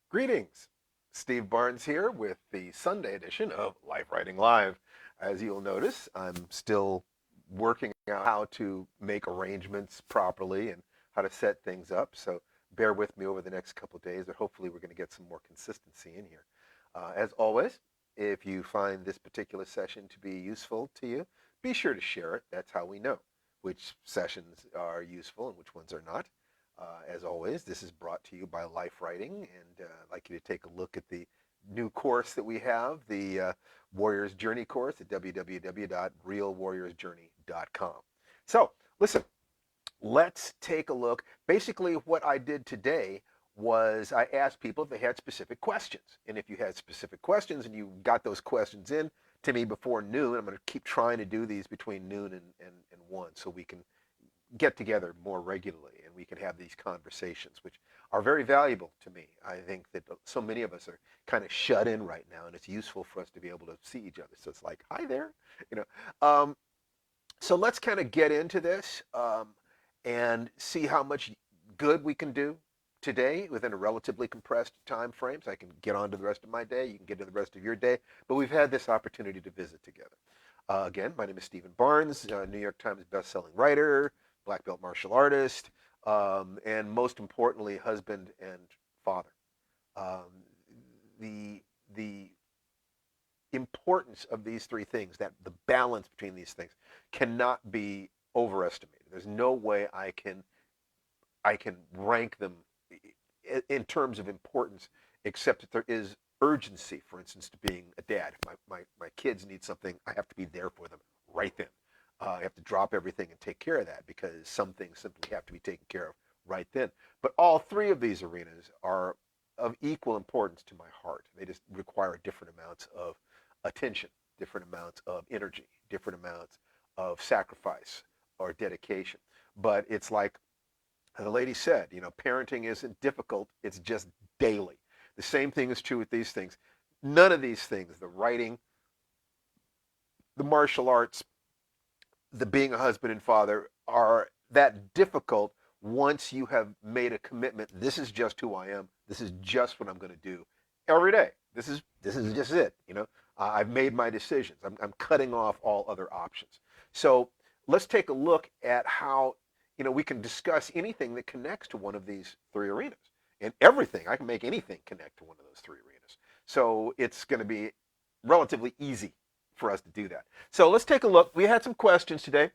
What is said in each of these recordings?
Greetings. Steve Barnes here with the Sunday edition of Life Writing Live. As you'll notice, I'm still working out how to make arrangements properly and how to set things up. So bear with me over the next couple of days, but hopefully we're going to get some more consistency in here. As always, if you find this particular session to be useful to you, be sure to share it. That's how we know which sessions are useful and which ones are not. As always, this is brought to you by Life Writing, and I'd like you to take a look at the new course that we have, the Warriors Journey course at www.realwarriorsjourney.com. So, listen, let's take a look. Basically, what I did today was I asked people if they had specific questions. And if you had specific questions and you got those questions in to me before noon, I'm going to keep trying to do these between noon and 1 so we can get together more regularly and we can have these conversations, which are very valuable to me. I think that so many of us are kind of shut in right now, and it's useful for us to be able to see each other. So it's like, hi there, you know. So let's kind of get into this and see how much good we can do today within a relatively compressed time frame. So I can get on to the rest of my day. You can get to the rest of your day. But we've had this opportunity to visit together. Again, my name is Stephen Barnes, New York Times best-selling writer, black belt martial artist, and most importantly, husband and father. Um, the importance of these three things, that the balance between these things, cannot be overestimated. There's no way I can rank them in terms of importance, except that there is urgency, for instance, to being a dad. If my kids need something, I have to be there for them right then. I have to drop everything and take care of that because some things simply have to be taken care of right then. But all three of these arenas are of equal importance to my heart. They just require different amounts of attention, different amounts of energy, different amounts of sacrifice or dedication. But it's like the lady said, parenting isn't difficult, it's just daily. The same thing is true with these things. None of these things, the writing, the martial arts, the being a husband and father, are that difficult once you have made a commitment. This is just who I am. This is just what I'm going to do every day. This is just it. I've made my decisions. I'm cutting off all other options. So let's take a look at how we can discuss anything that connects to one of these three arenas. And everything, I can make anything connect to one of those three arenas. So it's going to be relatively easy for us to do that. So let's take a look. We had some questions today.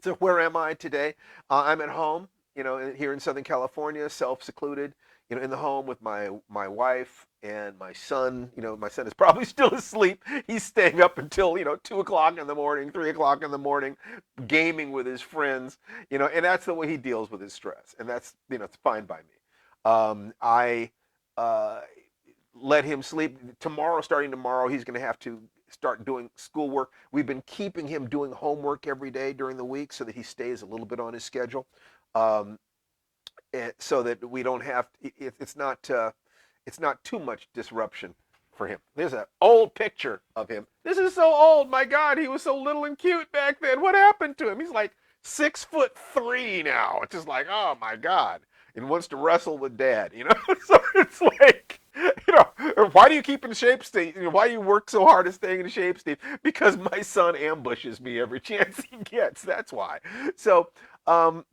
So where am I today? I'm at home, here in Southern California, self-secluded, in the home with my wife and my son. My son is probably still asleep. He's staying up until 2 o'clock in the morning, 3 o'clock in the morning, gaming with his friends. And that's the way he deals with his stress, and that's it's fine by me. I uh, let him sleep. Starting tomorrow, he's going to have to start doing schoolwork. We've been keeping him doing homework every day during the week so that he stays a little bit on his schedule, um, so that we don't have it's not too much disruption for him. There's an old picture of him. This is so old. My God, he was so little and cute back then. What happened to him? He's like 6'3" now. It's just like, oh my God, and wants to wrestle with dad. So it's like, why do you keep in shape, Steve? Why do you work so hard at staying in shape, Steve? Because my son ambushes me every chance he gets. That's why. So, um,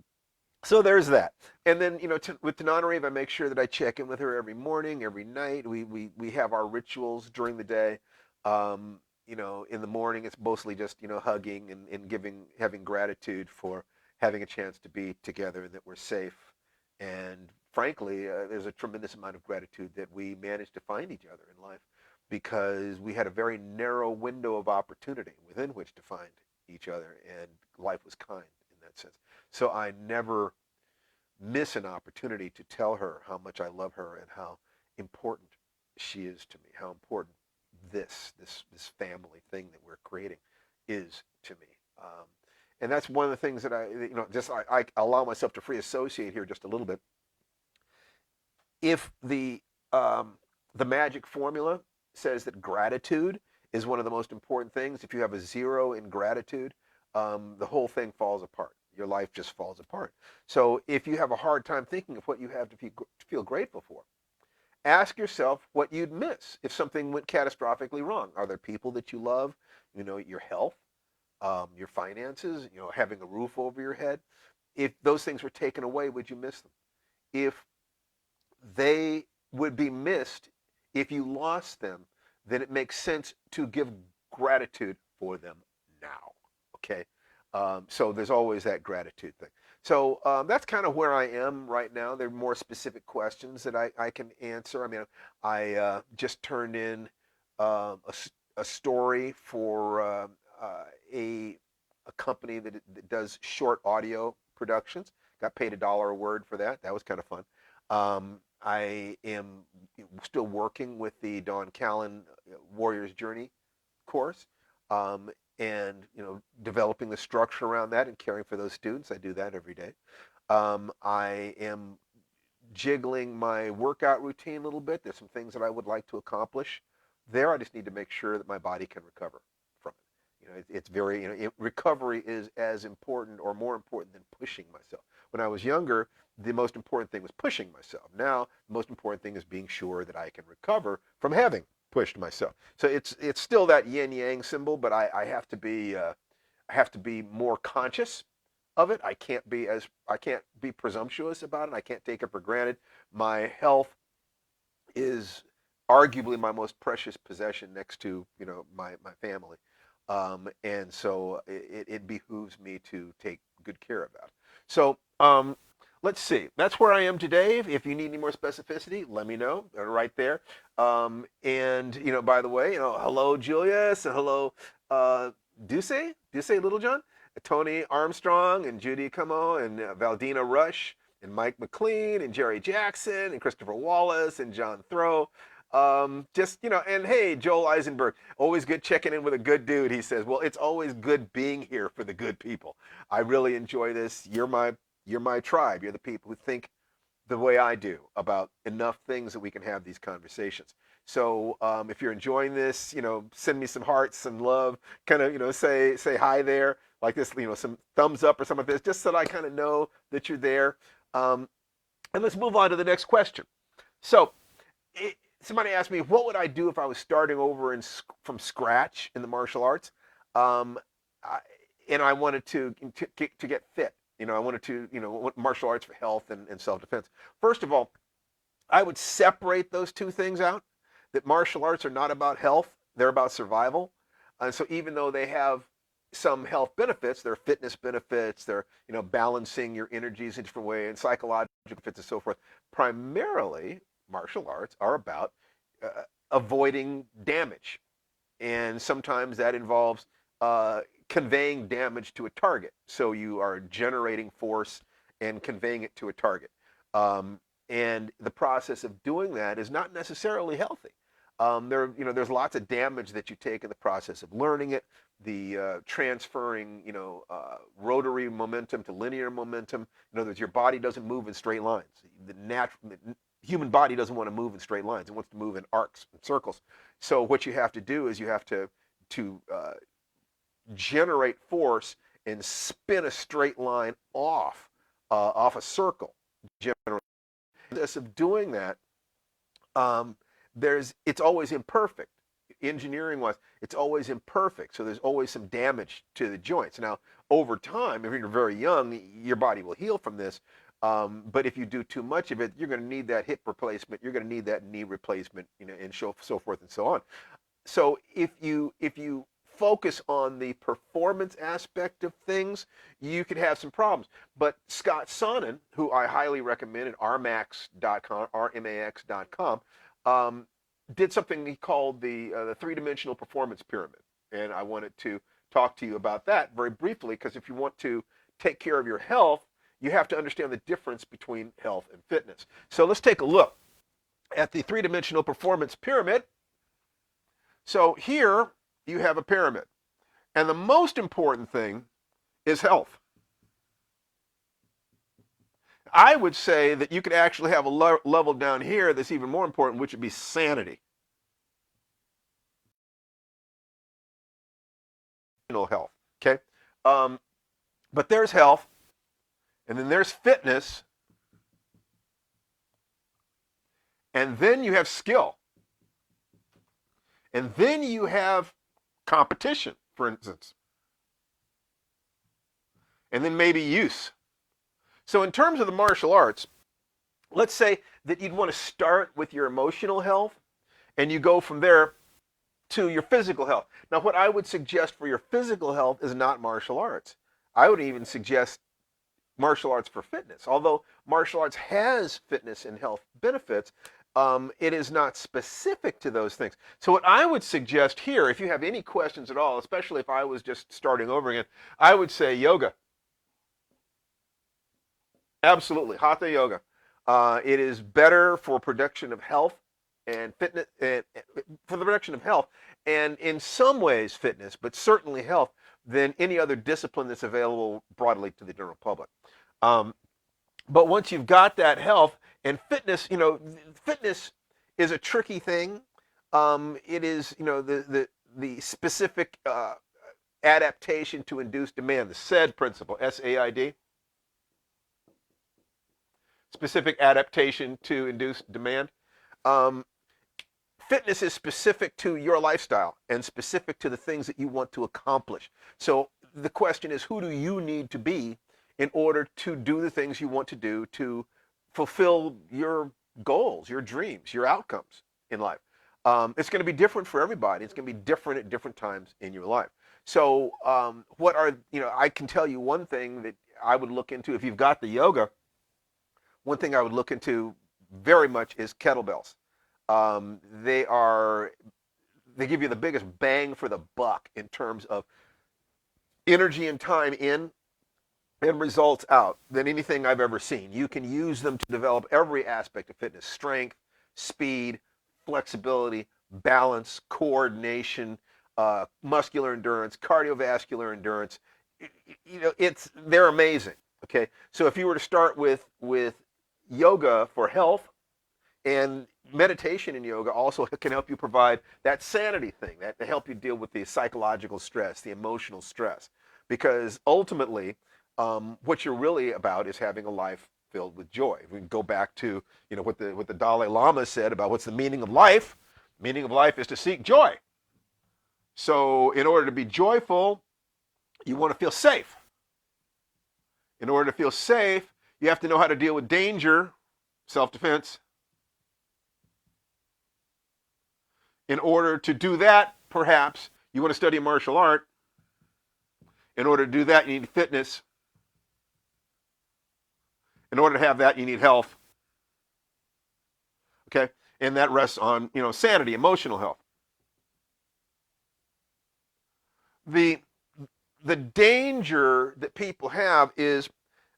so there's that. And then, with Tananarive, I make sure that I check in with her every morning, every night. We have our rituals during the day. In the morning, it's mostly just, hugging and having gratitude for having a chance to be together and that we're safe. And frankly, there's a tremendous amount of gratitude that we managed to find each other in life because we had a very narrow window of opportunity within which to find each other, and life was kind in that sense. So I never miss an opportunity to tell her how much I love her and how important she is to me, how important this family thing that we're creating is to me. And that's one of the things that I allow myself to free associate here just a little bit. If the magic formula says that gratitude is one of the most important things, if you have a zero in gratitude, the whole thing falls apart. Your life just falls apart. So if you have a hard time thinking of what you have to feel grateful for, ask yourself what you'd miss if something went catastrophically wrong. Are there people that you love? Your health, your finances, having a roof over your head. If those things were taken away, would you miss them? If they would be missed if you lost them, then it makes sense to give gratitude for them now. Okay. So there's always that gratitude thing. So that's kind of where I am right now. There are more specific questions that I can answer. I mean, I just turned in a story for a, a company that does short audio productions. Got paid $1 a word for that. That was kind of fun. I am still working with the Don Callan Warrior's Journey course, and developing the structure around that and caring for those students. I do that every day. I am jiggling my workout routine a little bit. There's some things that I would like to accomplish there. I just need to make sure that my body can recover from it. It's very, recovery is as important or more important than pushing myself. When I was younger, the most important thing was pushing myself. Now, the most important thing is being sure that I can recover from having pushed myself. So it's still that yin yang symbol, but I have to be more conscious of it. I can't be presumptuous about it. I can't take it for granted. My health is arguably my most precious possession next to my family, and so it behooves me to take good care of that. So let's see. That's where I am today. If you need any more specificity, let me know. They're right there. And by the way, hello Julius and hello Duce Littlejohn, Tony Armstrong and Judy Como and Valdina Rush and Mike McLean and Jerry Jackson and Christopher Wallace and John Throw. And hey, Joel Eisenberg, always good checking in with a good dude. He says, well, it's always good being here for the good people. I really enjoy this. You're my tribe. You're the people who think the way I do about enough things that we can have these conversations. So if you're enjoying this, send me some hearts, some love, kind of, say hi there, like this, some thumbs up or something like this, just so that I kind of know that you're there. And let's move on to the next question. So somebody asked me, what would I do if I was starting over from scratch in the martial arts? Um, and I wanted to get fit. I wanted to, martial arts for health and self-defense. First of all, I would separate those two things out. That martial arts are not about health; they're about survival. And so, even though they have some health benefits, there are fitness benefits, they're balancing your energies in a different way, and psychological benefits and so forth. Primarily, martial arts are about avoiding damage, and sometimes that involves conveying damage to a target. So you are generating force and conveying it to a target. And the process of doing that is not necessarily healthy. There's lots of damage that you take in the process of learning it. The transferring, rotary momentum to linear momentum. In other words, your body doesn't move in straight lines. The human body doesn't want to move in straight lines. It wants to move in arcs and circles. So what you have to do is you have to generate force and spin a straight line off a circle. Generate. Of doing that, it's always imperfect. Engineering wise, it's always imperfect. So there's always some damage to the joints. Now, over time, if you're very young, your body will heal from this. But if you do too much of it, you're going to need that hip replacement. You're going to need that knee replacement, and so forth and so on. So if you focus on the performance aspect of things, you could have some problems. But Scott Sonnen, who I highly recommend at rmax.com, rmax.com, did something he called the three-dimensional performance pyramid. And I wanted to talk to you about that very briefly, because if you want to take care of your health, you have to understand the difference between health and fitness. So let's take a look at the three-dimensional performance pyramid. So here you have a pyramid. And the most important thing is health. I would say that you could actually have a level down here that's even more important, which would be sanity. Health, okay? But there's health, and then there's fitness, And then you have skill. And then you have competition, for instance. And then maybe use. So in terms of the martial arts, let's say that you'd want to start with your emotional health and you go from there to your physical health. Now, what I would suggest for your physical health is not martial arts. I would even suggest martial arts for fitness. Although martial arts has fitness and health benefits, it is not specific to those things. So what I would suggest here, if you have any questions at all, especially if I was just starting over again, I would say yoga. Absolutely, hatha yoga. It is better for production of health and fitness, for the production of health, and in some ways fitness, but certainly health, than any other discipline that's available broadly to the general public. But once you've got that health and fitness, fitness is a tricky thing. It is, the specific adaptation to induce demand, the SAID principle, SAID. Specific adaptation to induce demand. Fitness is specific to your lifestyle and specific to the things that you want to accomplish. So the question is, who do you need to be in order to do the things you want to do to fulfill your goals, your dreams, your outcomes in life? It's going to be different for everybody. It's going to be different at different times in your life. So I can tell you one thing that I would look into if you've got the yoga. One thing I would look into very much is kettlebells. They give you the biggest bang for the buck in terms of energy and time in and results out than anything I've ever seen. You can use them to develop every aspect of fitness: strength, speed, flexibility, balance, coordination, muscular endurance, cardiovascular endurance. They're amazing. Okay, so if you were to start with yoga for health, and meditation in yoga also can help you provide that sanity thing, that to help you deal with the psychological stress, the emotional stress, because ultimately what you're really about is having a life filled with joy. If we go back to what the Dalai Lama said about what's the meaning of life. Meaning of life is to seek joy. So in order to be joyful, you want to feel safe. In order to feel safe, you have to know how to deal with danger, self-defense. In order to do that, perhaps, you want to study a martial art. In order to do that, you need fitness. In order to have that, you need health. Okay? And that rests on, sanity, emotional health. The danger that people have is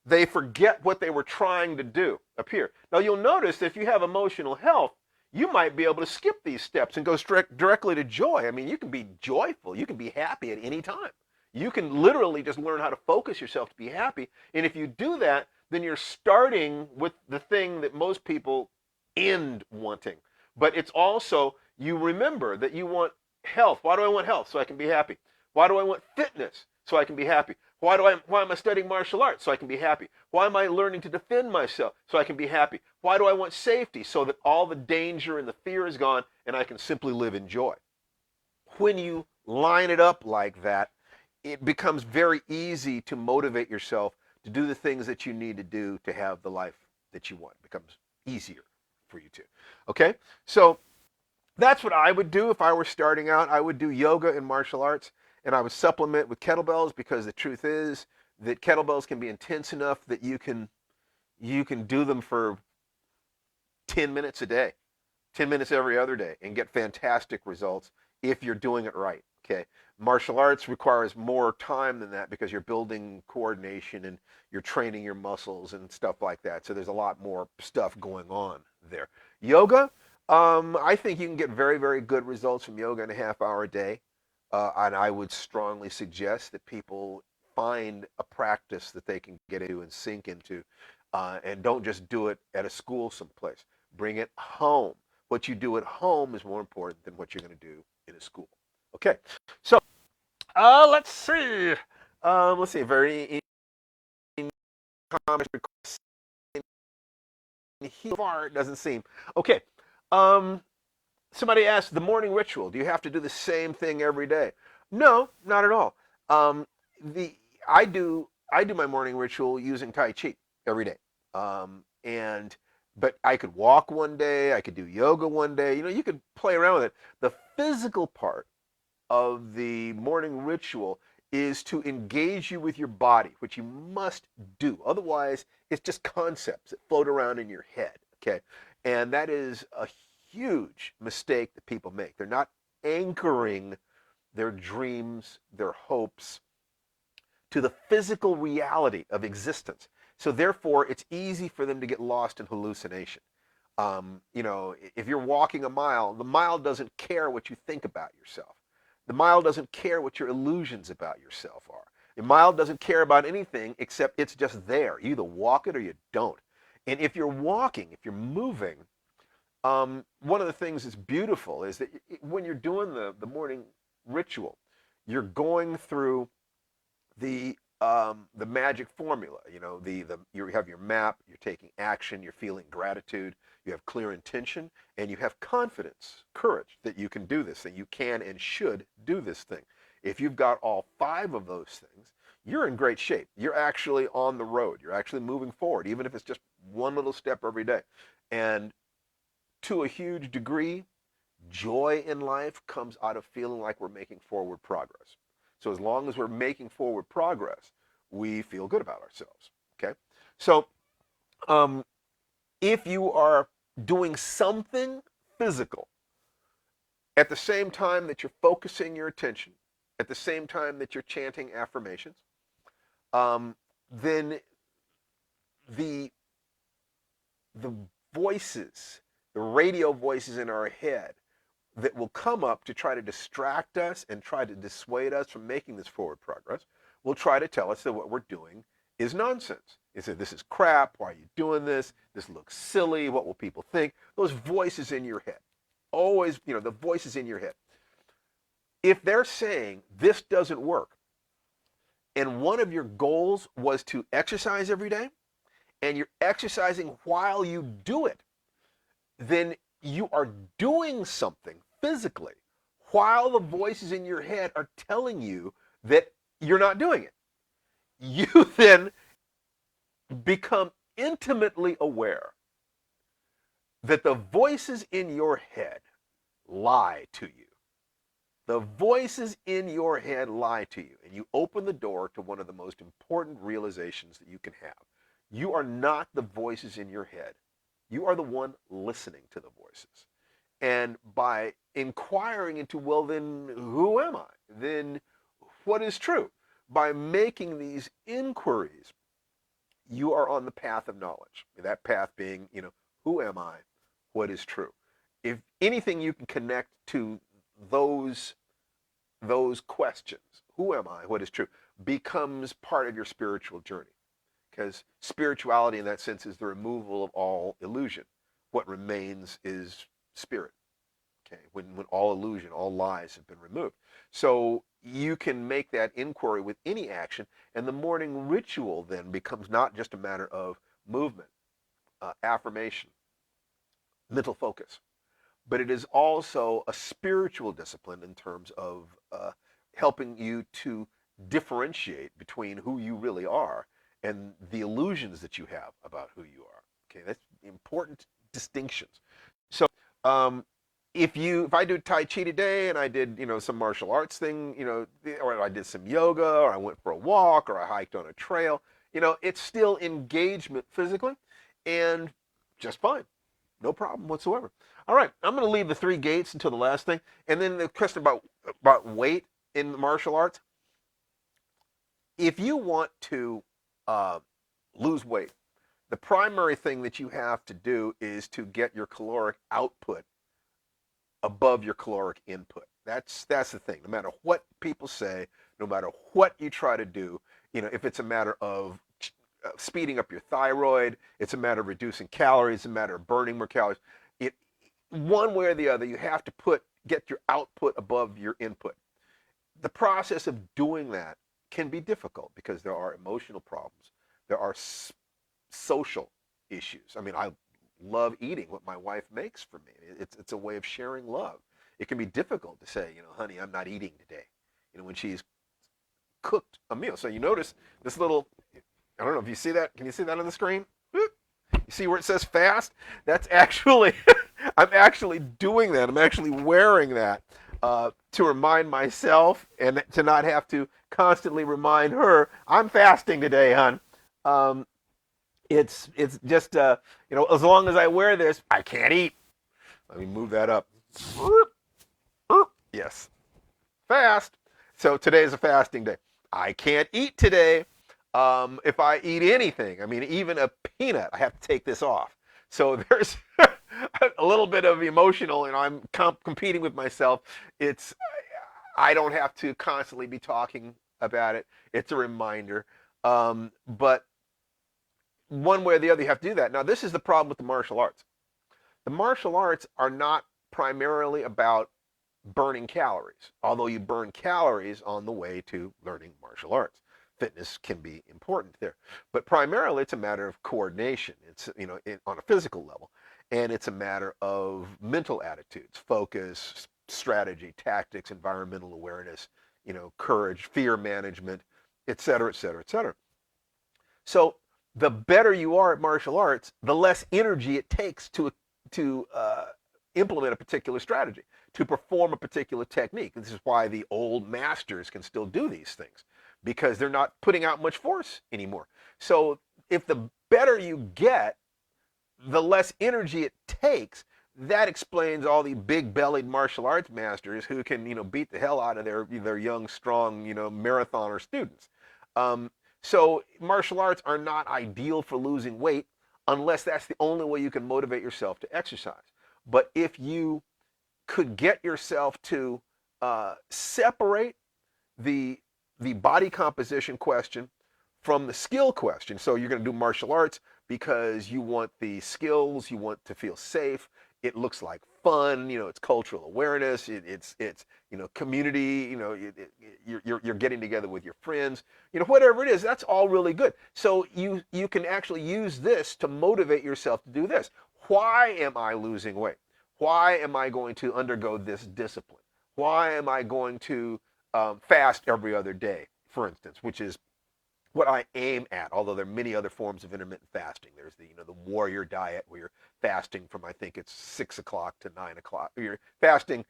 they forget what they were trying to do up here. Now, you'll notice that if you have emotional health, you might be able to skip these steps and go directly to joy. I mean, you can be joyful. You can be happy at any time. You can literally just learn how to focus yourself to be happy. And if you do that, then you're starting with the thing that most people end wanting. But it's also, you remember that you want health. Why do I want health? So I can be happy. Why do I want fitness? So I can be happy. Why am I studying martial arts? So I can be happy. Why am I learning to defend myself? So I can be happy. Why do I want safety? So that all the danger and the fear is gone and I can simply live in joy. When you line it up like that, it becomes very easy to motivate yourself to do the things that you need to do to have the life that you want. It becomes easier for you to. Okay? So that's what I would do if I were starting out. I would do yoga and martial arts. And I would supplement with kettlebells, because the truth is that kettlebells can be intense enough that you can do them for 10 minutes a day, 10 minutes every other day, and get fantastic results if you're doing it right. Okay. Martial arts requires more time than that because you're building coordination and you're training your muscles and stuff like that. So there's a lot more stuff going on there. Yoga, I think you can get very, very good results from yoga in a half hour a day. And I would strongly suggest that people find a practice that they can get into and sink into, and don't just do it at a school someplace. Bring it home. What you do at home is more important than what you're going to do in a school. Okay, so let's see. Very comment request. Far it doesn't seem. Okay, Um, Somebody asked the morning ritual. Do you have to do the same thing every day? No, not at all. Um, the I do my morning ritual using Tai Chi every day. And but I could walk one day, I could do yoga one day. You could play around with it. The physical part of the morning ritual is to engage you with your body, which you must do. Otherwise, it's just concepts that float around in your head. Okay. And that is a huge mistake that people make. They're not anchoring their dreams, their hopes to the physical reality of existence. So therefore, it's easy for them to get lost in hallucination. If you're walking a mile, the mile doesn't care what you think about yourself. The mile doesn't care what your illusions about yourself are. The mile doesn't care about anything except it's just there. You either walk it or you don't. And if you're walking, if you're moving, one of the things that's beautiful is that when you're doing the morning ritual, you're going through the magic formula. You have your map. You're taking action. You're feeling gratitude. You have clear intention, and you have confidence, courage that you can do this thing. You can and should do this thing. If you've got all five of those things, you're in great shape. You're actually on the road. You're actually moving forward, even if it's just one little step every day. And to a huge degree, joy in life comes out of feeling like we're making forward progress. So as long as we're making forward progress, we feel good about ourselves. Okay. So um, if you are doing something physical at the same time that you're focusing your attention, at the same time that you're chanting affirmations, then the the voices, the radio voices in our head that will come up to try to distract us and try to dissuade us from making this forward progress will try to tell us that what we're doing is nonsense. They say, this is crap. Why are you doing this? This looks silly. What will people think? Those voices in your head. Always, the voices in your head. If they're saying this doesn't work, and one of your goals was to exercise every day, and you're exercising while you do it, then you are doing something physically while the voices in your head are telling you that you're not doing it. You then become intimately aware that the voices in your head lie to you. The voices in your head lie to you, and you open the door to one of the most important realizations that you can have. You are not the voices in your head. You are the one listening to the voices. And by inquiring into, well, then who am I? Then what is true? By making these inquiries, you are on the path of knowledge. That path being, who am I? What is true? If anything you can connect to those those questions, who am I? What is true? Becomes part of your spiritual journey. Because spirituality in that sense is the removal of all illusion. What remains is spirit. Okay, when all illusion, all lies have been removed. So you can make that inquiry with any action, and the morning ritual then becomes not just a matter of movement, affirmation, mental focus, but it is also a spiritual discipline in terms of helping you to differentiate between who you really are and the illusions that you have about who you are. Okay, that's important distinctions. So um, if I do Tai Chi today and I did some martial arts thing, or I did some yoga, or I went for a walk, or I hiked on a trail, it's still engagement physically, and just fine, no problem whatsoever. All right, I'm going to leave the three gates until the last thing, and then the question about weight in the martial arts. If you want to uh, lose weight, the primary thing that you have to do is to get your caloric output above your caloric input. That's the thing. No matter what people say, no matter what you try to do, if it's a matter of speeding up your thyroid, it's a matter of reducing calories, it's a matter of burning more calories. It One way or the other, you have to get your output above your input. The process of doing that can be difficult because there are emotional problems. There are social issues. I mean, love eating what my wife makes for me. It's a way of sharing love. It can be difficult to say, honey, I'm not eating today, when she's cooked a meal. So you notice this little, I don't know if you see that. Can you see that on the screen? You see where it says fast? That's actually, I'm actually doing that. I'm actually wearing that to remind myself and to not have to constantly remind her, I'm fasting today, hon. Um, it's just, as long as I wear this, I can't eat. Let me move that up. Yes, fast. So today is a fasting day. I can't eat today. If I eat anything, I mean, even a peanut, I have to take this off. So there's a little bit of emotional, and I'm competing with myself. I don't have to constantly be talking about it. It's a reminder. But one way or the other, you have to do that. Now, this is the problem with the martial arts. The martial arts are not primarily about burning calories, although you burn calories on the way to learning martial arts. Fitness can be important there, but primarily it's a matter of coordination. It's on a physical level, and it's a matter of mental attitudes, focus, strategy, tactics, environmental awareness, courage, fear management, et cetera, et cetera, et cetera. So the better you are at martial arts, the less energy it takes to implement a particular strategy, to perform a particular technique. This is why the old masters can still do these things, because they're not putting out much force anymore. So if the better you get, the less energy it takes. That explains all the big-bellied martial arts masters who can, beat the hell out of their young, strong, marathoner students. Um, so martial arts are not ideal for losing weight unless that's the only way you can motivate yourself to exercise. But if you could get yourself to separate the the body composition question from the skill question. So you're going to do martial arts because you want the skills, you want to feel safe. It looks like fun, it's cultural awareness, it's community, you're getting together with your friends, whatever it is. That's all really good. So you can actually use this to motivate yourself to do this. Why am I losing weight? Why am I going to undergo this discipline? Why am I going to fast every other day, for instance, which is what I aim at, although there are many other forms of intermittent fasting. There's the warrior diet where you're fasting from, I think it's 6 o'clock to 9 o'clock. You're fasting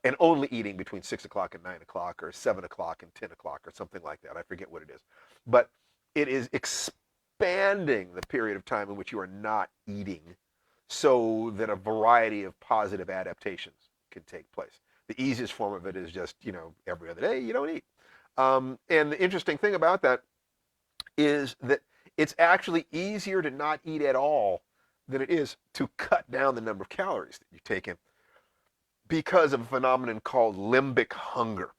and only eating between 6 o'clock and 9 o'clock, or 7 o'clock and 10 o'clock, or something like that. I forget what it is. But it is expanding the period of time in which you are not eating so that a variety of positive adaptations can take place. The easiest form of it is just, every other day you don't eat. And the interesting thing about that is that it's actually easier to not eat at all than it is to cut down the number of calories that you take in, because of a phenomenon called limbic hunger.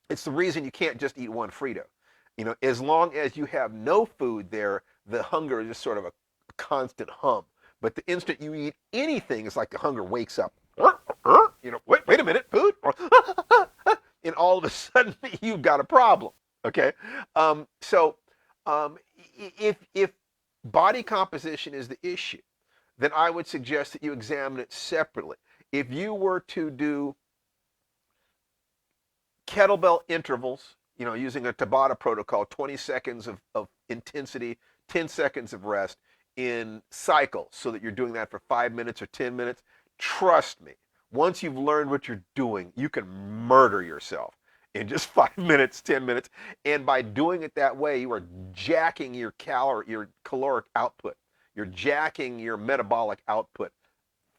It's the reason you can't just eat one Frito. As long as you have no food there, the hunger is just sort of a constant hum. But the instant you eat anything, it's like the hunger wakes up. Wait a minute, food? And all of a sudden, you've got a problem. Okay? So if body composition is the issue, then I would suggest that you examine it separately. If you were to do kettlebell intervals, using a Tabata protocol, 20 seconds of intensity, 10 seconds of rest in cycles, so that you're doing that for 5 minutes or 10 minutes, trust me, once you've learned what you're doing, you can murder yourself in just 5 minutes, 10 minutes. And by doing it that way, you are jacking your caloric output. You're jacking your metabolic output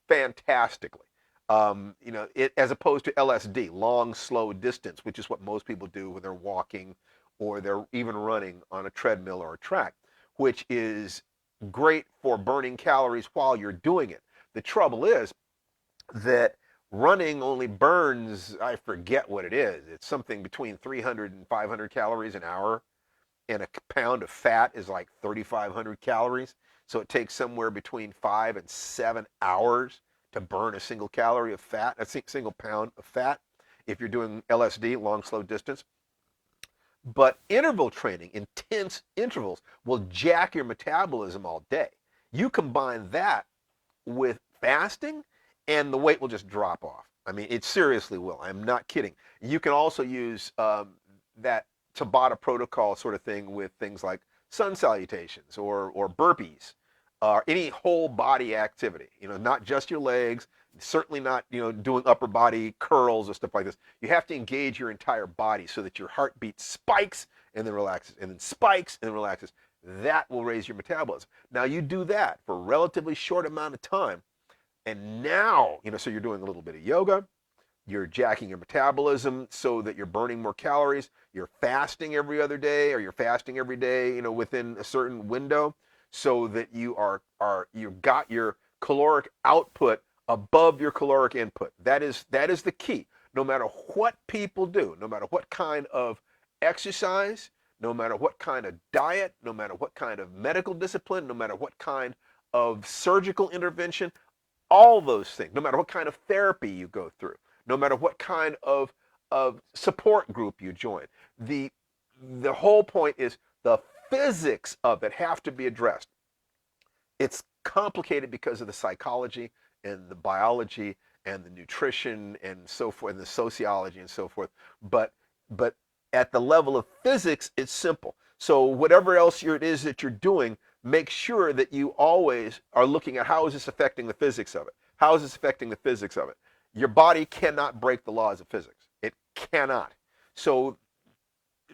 fantastically. As opposed to LSD, long, slow distance, which is what most people do when they're walking or they're even running on a treadmill or a track, which is great for burning calories while you're doing it. The trouble is that running only burns, I forget what it is. It's something between 300 and 500 calories an hour, and a pound of fat is like 3,500 calories. So it takes somewhere between 5 and 7 hours to burn a single calorie of fat, a single pound of fat, if you're doing LSD, long, slow distance. But interval training, intense intervals, will jack your metabolism all day. You combine that with fasting, and the weight will just drop off. I mean, it seriously will. I'm not kidding. You can also use that Tabata protocol sort of thing with things like sun salutations or burpees, or any whole body activity. Not just your legs. Certainly not, doing upper body curls or stuff like this. You have to engage your entire body so that your heartbeat spikes and then relaxes, and then spikes and then relaxes. That will raise your metabolism. Now you do that for a relatively short amount of time, and now, so you're doing a little bit of yoga, you're jacking your metabolism so that you're burning more calories, you're fasting every other day, or you're fasting every day, within a certain window, so that you got your caloric output above your caloric input. That is the key. No matter what people do, no matter what kind of exercise, no matter what kind of diet, no matter what kind of medical discipline, no matter what kind of surgical intervention, all those things, no matter what kind of therapy you go through, no matter what kind of support group you join, the whole point is the physics of it have to be addressed. It's complicated because of the psychology and the biology and the nutrition and so forth, and the sociology and so forth. But at the level of physics, it's simple. So whatever else it is that you're doing, make sure that you always are looking at how is this affecting the physics of it? How is this affecting the physics of it? Your body cannot break the laws of physics. It cannot. So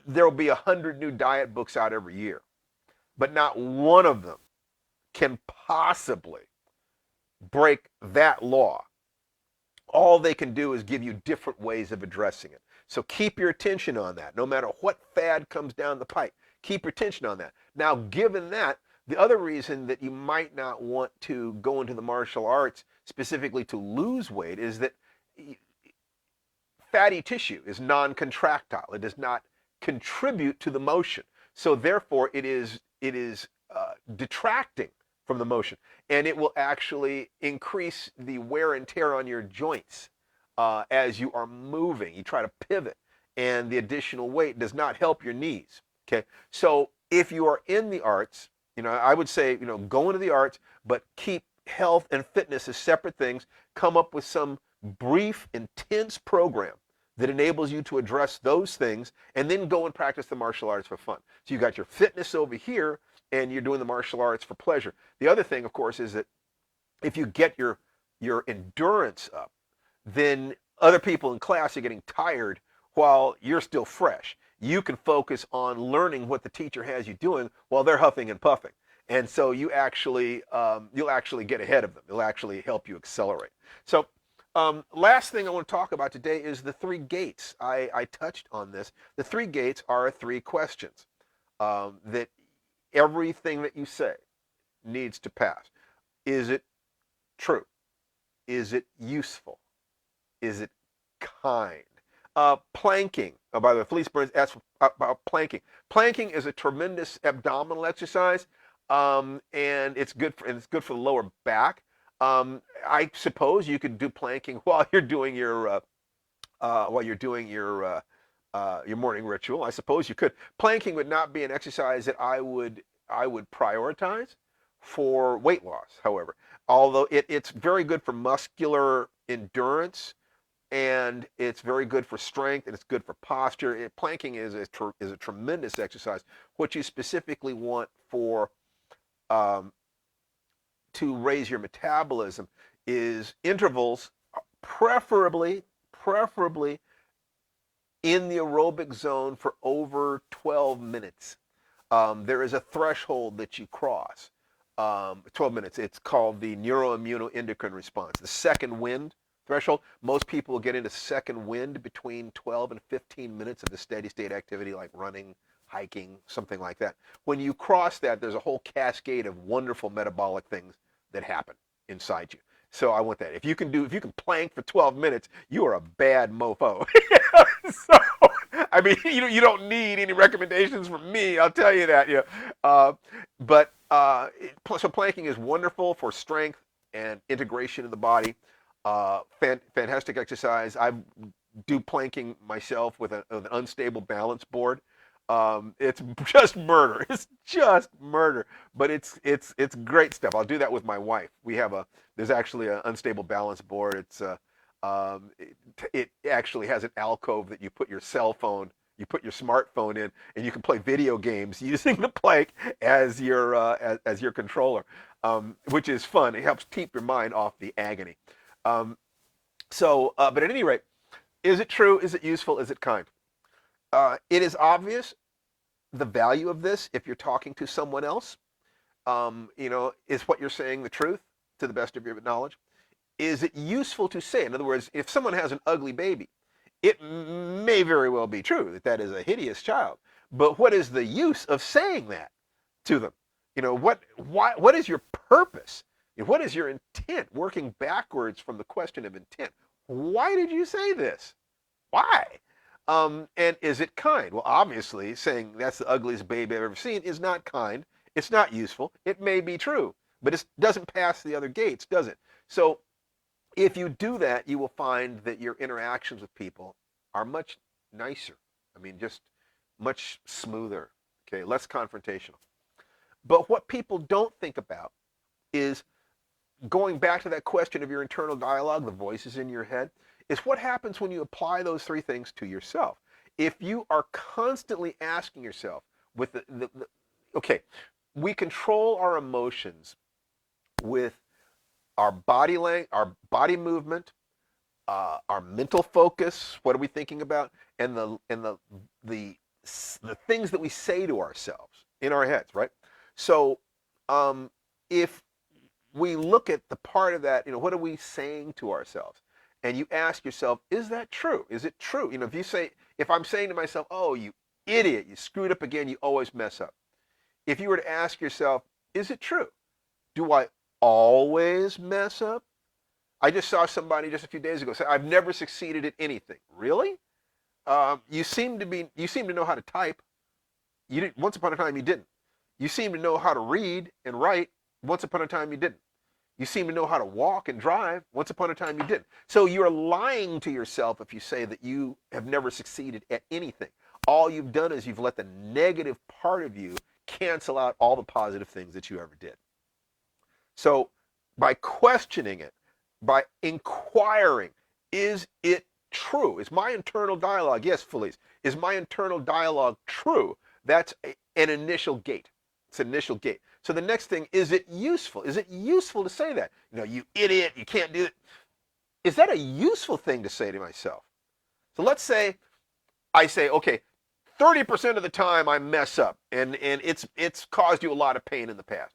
there will be 100 new diet books out every year, but not one of them can possibly break that law. All they can do is give you different ways of addressing it. So keep your attention on that. No matter what fad comes down the pipe, keep your attention on that. Now, given that, the other reason that you might not want to go into the martial arts specifically to lose weight is that fatty tissue is non-contractile. It does not contribute to the motion. So therefore, it is detracting from the motion, and it will actually increase the wear and tear on your joints as you are moving. You try to pivot, and the additional weight does not help your knees. Okay, so if you are in the arts, I would say, go into the arts, but keep health and fitness as separate things. Come up with some brief, intense program that enables you to address those things, and then go and practice the martial arts for fun. So you got your fitness over here, and you're doing the martial arts for pleasure. The other thing, of course, is that if you get your endurance up, then other people in class are getting tired while you're still fresh. You can focus on learning what the teacher has you doing while they're huffing and puffing. And so you'll actually get ahead of them. It'll actually help you accelerate. So last thing I want to talk about today is the three gates. I touched on this. The three gates are three questions that everything that you say needs to pass. Is it true? Is it useful? Is it kind? Planking. Oh, by the way, Felice Burns asked about planking. Planking is a tremendous abdominal exercise, and it's good for the lower back. I suppose you could do planking while you're doing your morning ritual. I suppose you could. Planking would not be an exercise that I would prioritize for weight loss, however. Although it's very good for muscular endurance, and it's very good for strength, and it's good for posture. Planking is a tremendous exercise. What you specifically want for to raise your metabolism is intervals, preferably in the aerobic zone for over 12 minutes. There is a threshold that you cross. 12 minutes. It's called the neuroimmunoendocrine response, the second wind threshold. Most people will get into second wind between 12 and 15 minutes of the steady state activity like running, hiking, something like that. When you cross that, there's a whole cascade of wonderful metabolic things that happen inside you. So I want that. If you can plank for 12 minutes, you are a bad mofo. So, I mean, you don't need any recommendations from me. I'll tell you that. So planking is wonderful for strength and integration of the body. Fantastic exercise. I do planking myself with an unstable balance board. It's just murder. It's just murder. But it's great stuff. I'll do that with my wife. There's actually an unstable balance board. It actually has an alcove that you put your cell phone, you put your smartphone in, and you can play video games using the plank as your controller, which is fun. It helps keep your mind off the agony. Um, but at any rate, is it true? Is it useful? Is it kind? It is obvious the value of this if you're talking to someone else. Is what you're saying the truth to the best of your knowledge? Is it useful to say? In other words, if someone has an ugly baby, it may very well be true that that is a hideous child. But what is the use of saying that to them? What is your purpose? What is your intent? Working backwards from the question of intent. Why did you say this? Why? And is it kind? Well, obviously, saying that's the ugliest baby I've ever seen is not kind. It's not useful. It may be true, but it doesn't pass the other gates, does it? So if you do that, you will find that your interactions with people are much nicer. I mean, just much smoother, okay, less confrontational. But what people don't think about is going back to that question of your internal dialogue, the voices in your head, is what happens when you apply those three things to yourself. If you are constantly asking yourself with okay, we control our emotions with our body language, our body movement, our mental focus. What are we thinking about? And the things that we say to ourselves in our heads, right? So, if we look at the part of that, what are we saying to ourselves? And you ask yourself, is that true? Is it true? If I'm saying to myself, oh, you idiot, you screwed up again, you always mess up. If you were to ask yourself, is it true? Do I always mess up? I just saw somebody just a few days ago say, I've never succeeded at anything. Really? You seem to know how to type. You didn't, once upon a time you didn't. You seem to know how to read and write. Once upon a time you didn't. You seem to know how to walk and drive. Once upon a time you didn't. So you're lying to yourself if you say that you have never succeeded at anything. All you've done is you've let the negative part of you cancel out all the positive things that you ever did. So by questioning it, by inquiring, is it true? Is my internal dialogue, yes, Felice, is my internal dialogue true? That's an initial gate. It's an initial gate. So the next thing, is it useful? Is it useful to say that? You idiot, you can't do it. Is that a useful thing to say to myself? So let's say I say, okay, 30% of the time I mess up and it's caused you a lot of pain in the past.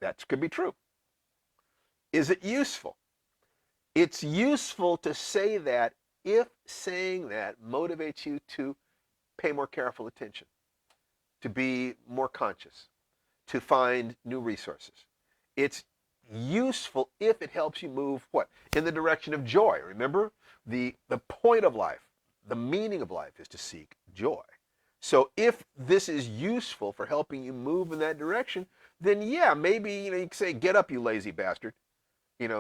That could be true. Is it useful? It's useful to say that if saying that motivates you to pay more careful attention, to be more conscious, to find new resources. It's useful if it helps you move what? In the direction of joy. Remember, the point of life, the meaning of life is to seek joy. So if this is useful for helping you move in that direction, then yeah, maybe you can say, get up, you lazy bastard.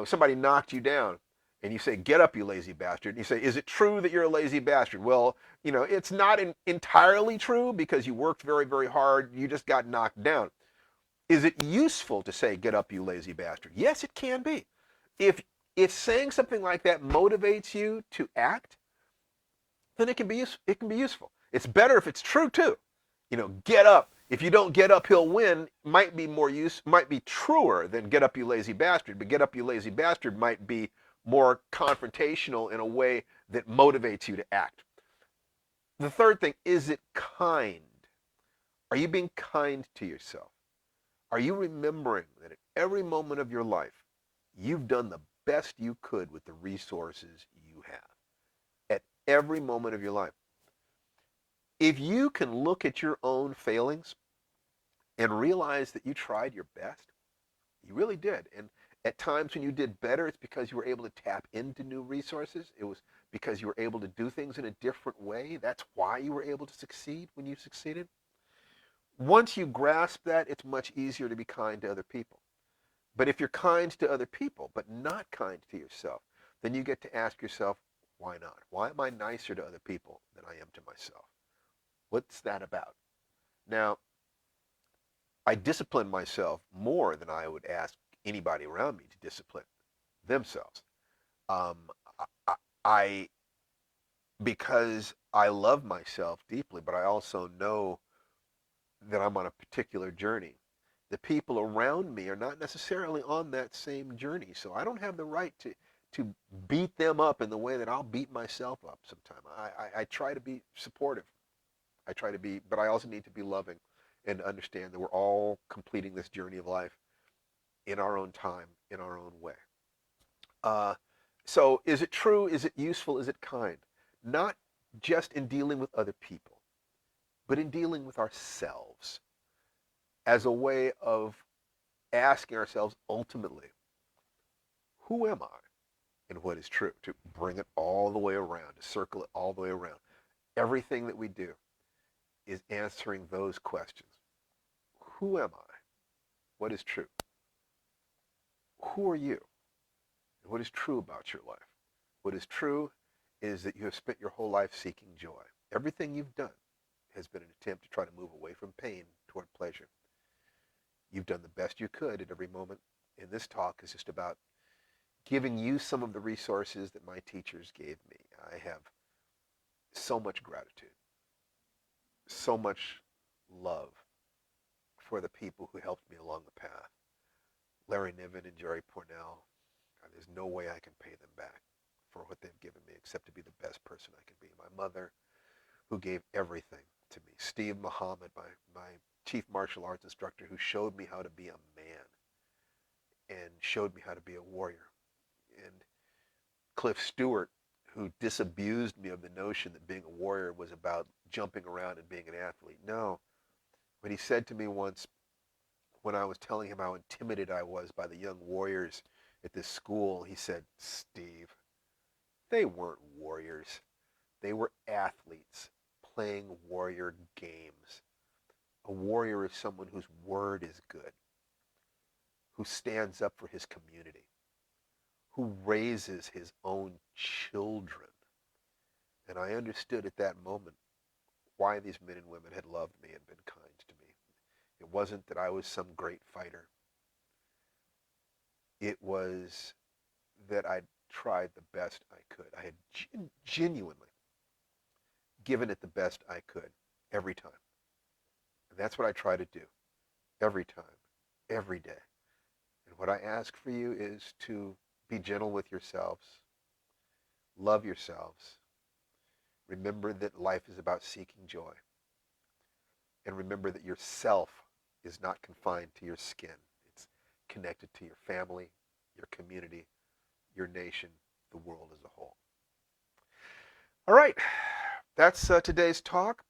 Somebody knocked you down and you say, get up, you lazy bastard. And you say, is it true that you're a lazy bastard? Well, it's not entirely true because you worked very, very hard. You just got knocked down. Is it useful to say, get up, you lazy bastard? Yes, it can be. If saying something like that motivates you to act, then it can be useful. It's better if it's true too. Get up. If you don't get up, he'll win. Might be truer than get up, you lazy bastard. But get up, you lazy bastard might be more confrontational in a way that motivates you to act. The third thing, is it kind? Are you being kind to yourself? Are you remembering that at every moment of your life, you've done the best you could with the resources you have? At every moment of your life. If you can look at your own failings and realize that you tried your best, you really did. And at times when you did better, it's because you were able to tap into new resources. It was because you were able to do things in a different way. That's why you were able to succeed when you succeeded. Once you grasp that, it's much easier to be kind to other people. But if you're kind to other people, but not kind to yourself, then you get to ask yourself, why not? Why am I nicer to other people than I am to myself? What's that about? Now, I discipline myself more than I would ask anybody around me to discipline themselves. Um, I, I because I love myself deeply, but I also know that I'm on a particular journey. The people around me are not necessarily on that same journey, so I don't have the right to beat them up in the way that I'll beat myself up sometime. I try to be supportive. I try to be, but I also need to be loving and understand that we're all completing this journey of life in our own time, in our own way. Uh, so is it true? Is it useful? Is it kind? Not just in dealing with other people, but in dealing with ourselves as a way of asking ourselves ultimately, who am I and what is true? To bring it all the way around, to circle it all the way around. Everything that we do is answering those questions. Who am I? What is true? Who are you? And what is true about your life? What is true is that you have spent your whole life seeking joy. Everything you've done has been an attempt to try to move away from pain toward pleasure. You've done the best you could at every moment. And this talk is just about giving you some of the resources that my teachers gave me. I have so much gratitude, so much love for the people who helped me along the path. Larry Niven and Jerry Pournell, there's no way I can pay them back for what they've given me except to be the best person I can be. My mother, who gave everything to me. Steve Muhammad, my chief martial arts instructor, who showed me how to be a man and showed me how to be a warrior. And Cliff Stewart, who disabused me of the notion that being a warrior was about jumping around and being an athlete. No. What he said to me once when I was telling him how intimidated I was by the young warriors at this school, he said, Steve, they weren't warriors. They were athletes playing warrior games. A warrior is someone whose word is good, who stands up for his community, who raises his own children. And I understood at that moment why these men and women had loved me and been kind to me. It wasn't that I was some great fighter. It was that I'd tried the best I could. I had genuinely given it the best I could every time. And that's what I try to do every time, every day. And what I ask for you is to be gentle with yourselves, love yourselves, remember that life is about seeking joy, and remember that yourself is not confined to your skin. It's connected to your family, your community, your nation, the world as a whole. All right, that's today's talk.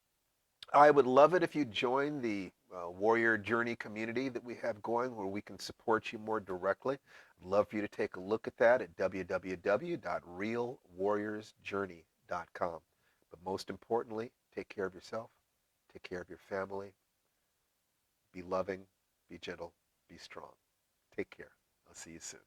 I would love it if you join the Warrior Journey community that we have going where we can support you more directly. I'd love for you to take a look at that at www.realwarriorsjourney.com. But most importantly, take care of yourself, take care of your family, be loving, be gentle, be strong. Take care. I'll see you soon.